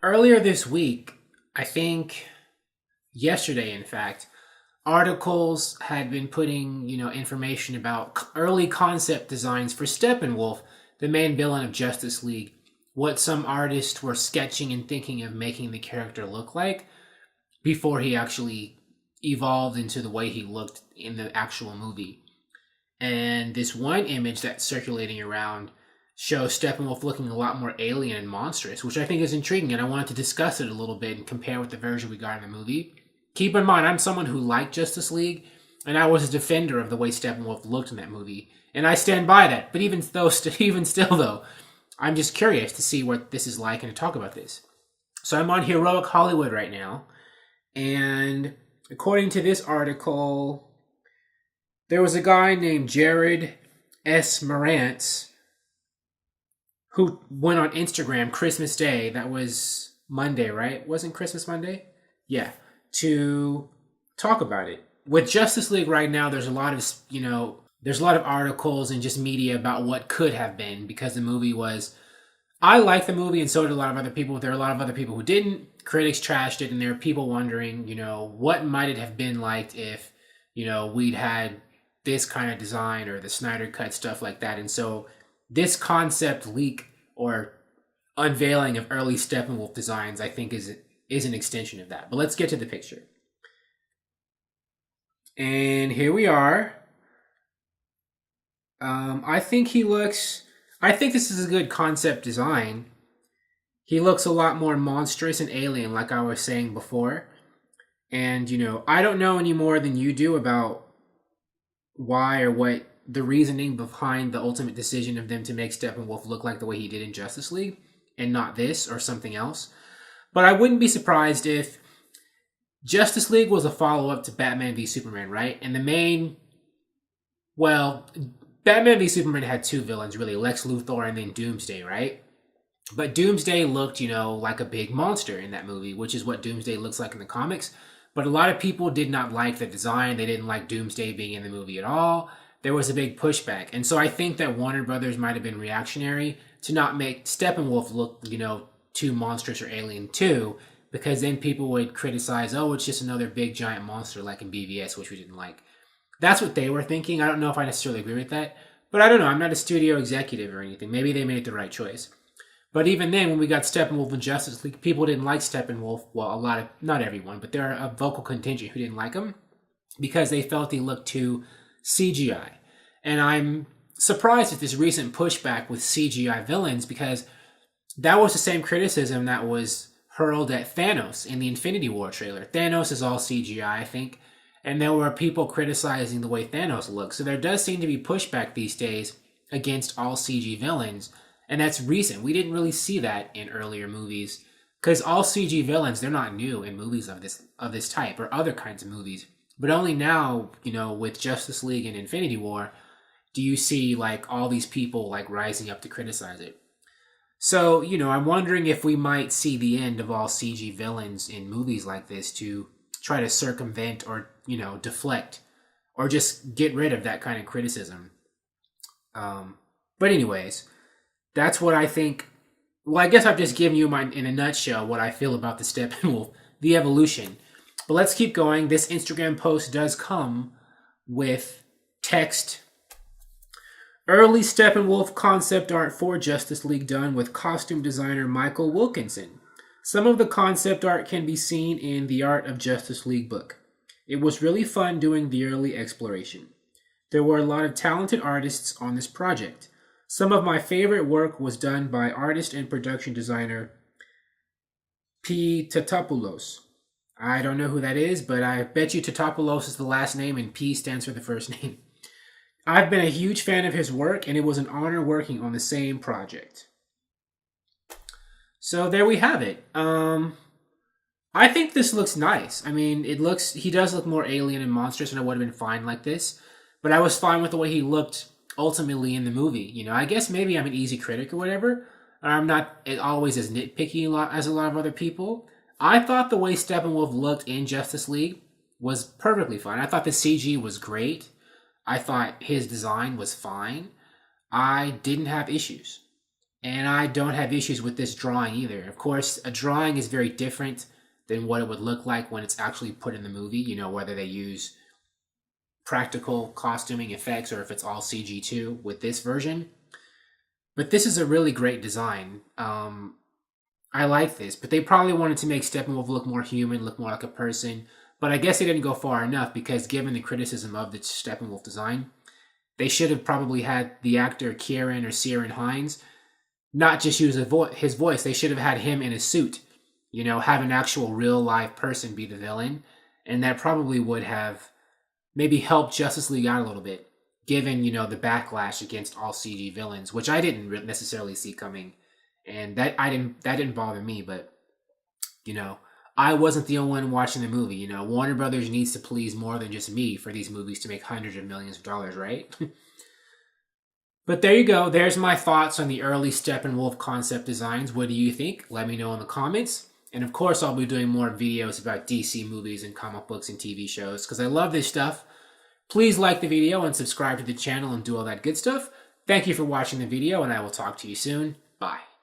Earlier this week, I think yesterday, in fact, articles had been putting, information about early concept designs for Steppenwolf, the main villain of Justice League, what some artists were sketching and thinking of making the character look like before he actually evolved into the way he looked in the actual movie. And this one image that's circulating around shows Steppenwolf looking a lot more alien and monstrous, which I think is intriguing, and I wanted to discuss it a little bit and compare with the version we got in the movie. Keep in mind, I'm someone who liked Justice League, and I was a defender of the way Steppenwolf looked in that movie, and I stand by that. But even still, though, I'm just curious to see what this is like and to talk about this. So I'm on Heroic Hollywood right now, and according to this article, there was a guy named Jared S. Marantz who went on Instagram Christmas Day. That was Monday, right? Wasn't Christmas Monday? Yeah. To talk about it. With Justice League right now, there's a lot of, there's a lot of articles and just media about what could have been because the movie was. I like the movie, and so did a lot of other people. There are a lot of other people who didn't. Critics trashed it, and there are people wondering, what might it have been like if, we'd had this kind of design or the Snyder Cut, stuff like that. And so this concept leak or unveiling of early Steppenwolf designs, I think, is an extension of that. But let's get to the picture. And here we are. I think this is a good concept design. He looks a lot more monstrous and alien, like I was saying before. And, I don't know any more than you do about why or what the reasoning behind the ultimate decision of them to make Steppenwolf look like the way he did in Justice League and not this or something else. But I wouldn't be surprised if Justice League was a follow-up to Batman v Superman, right? And Batman v Superman had two villains, really, Lex Luthor and then Doomsday, right? But Doomsday looked, like a big monster in that movie, which is what Doomsday looks like in the comics. But a lot of people did not like the design. They didn't like Doomsday being in the movie at all. There was a big pushback. And so I think that Warner Brothers might have been reactionary to not make Steppenwolf look, too monstrous or alien too, because then people would criticize, oh, it's just another big giant monster like in BVS, which we didn't like. That's what they were thinking. I don't know if I necessarily agree with that, but I don't know. I'm not a studio executive or anything. Maybe they made the right choice. But even then, when we got Steppenwolf in Justice League, people didn't like Steppenwolf. Well, not everyone, but there are a vocal contingent who didn't like him because they felt he looked too CGI. And I'm surprised at this recent pushback with CGI villains because that was the same criticism that was hurled at Thanos in the Infinity War trailer. Thanos is all CGI, I think, and there were people criticizing the way Thanos looks. So there does seem to be pushback these days against all CG villains, and that's recent. We didn't really see that in earlier movies because all CG villains, they're not new in movies of this type or other kinds of movies. But only now, with Justice League and Infinity War, do you see like all these people like rising up to criticize it. So, I'm wondering if we might see the end of all CG villains in movies like this to try to circumvent or, deflect or just get rid of that kind of criticism. But anyways, that's what I think. Well, I guess I've just given you in a nutshell what I feel about the Steppenwolf, the evolution. But let's keep going. This Instagram post does come with text. Early Steppenwolf concept art for Justice League done with costume designer Michael Wilkinson. Some of the concept art can be seen in the Art of Justice League book. It was really fun doing the early exploration. There were a lot of talented artists on this project. Some of my favorite work was done by artist and production designer P. Tatopoulos. I don't know who that is, but I bet you Tatopoulos is the last name and P stands for the first name. I've been a huge fan of his work, and it was an honor working on the same project. So there we have it. I think this looks nice. I mean, he does look more alien and monstrous, and I would have been fine like this. But I was fine with the way he looked ultimately in the movie. I guess maybe I'm an easy critic or whatever. I'm not always as nitpicky as a lot of other people. I thought the way Steppenwolf looked in Justice League was perfectly fine. I thought the CG was great. I thought his design was fine. I didn't have issues. And I don't have issues with this drawing either. Of course, a drawing is very different than what it would look like when it's actually put in the movie, you know, whether they use practical costuming effects or if it's all CG too with this version. But this is a really great design. I like this, but they probably wanted to make Steppenwolf look more human, look more like a person. But I guess they didn't go far enough because given the criticism of the Steppenwolf design, they should have probably had the actor Kieran or Ciaran Hinds not just use his voice. They should have had him in a suit, you know, have an actual real live person be the villain. And that probably would have maybe helped Justice League out a little bit, given, you know, the backlash against all CG villains, which I didn't necessarily see coming. And that didn't bother me, but, you know, I wasn't the only one watching the movie. You know, Warner Brothers needs to please more than just me for these movies to make hundreds of millions of dollars, right? But there you go. There's my thoughts on the early Steppenwolf concept designs. What do you think? Let me know in the comments. And of course, I'll be doing more videos about DC movies and comic books and TV shows because I love this stuff. Please like the video and subscribe to the channel and do all that good stuff. Thank you for watching the video, and I will talk to you soon. Bye.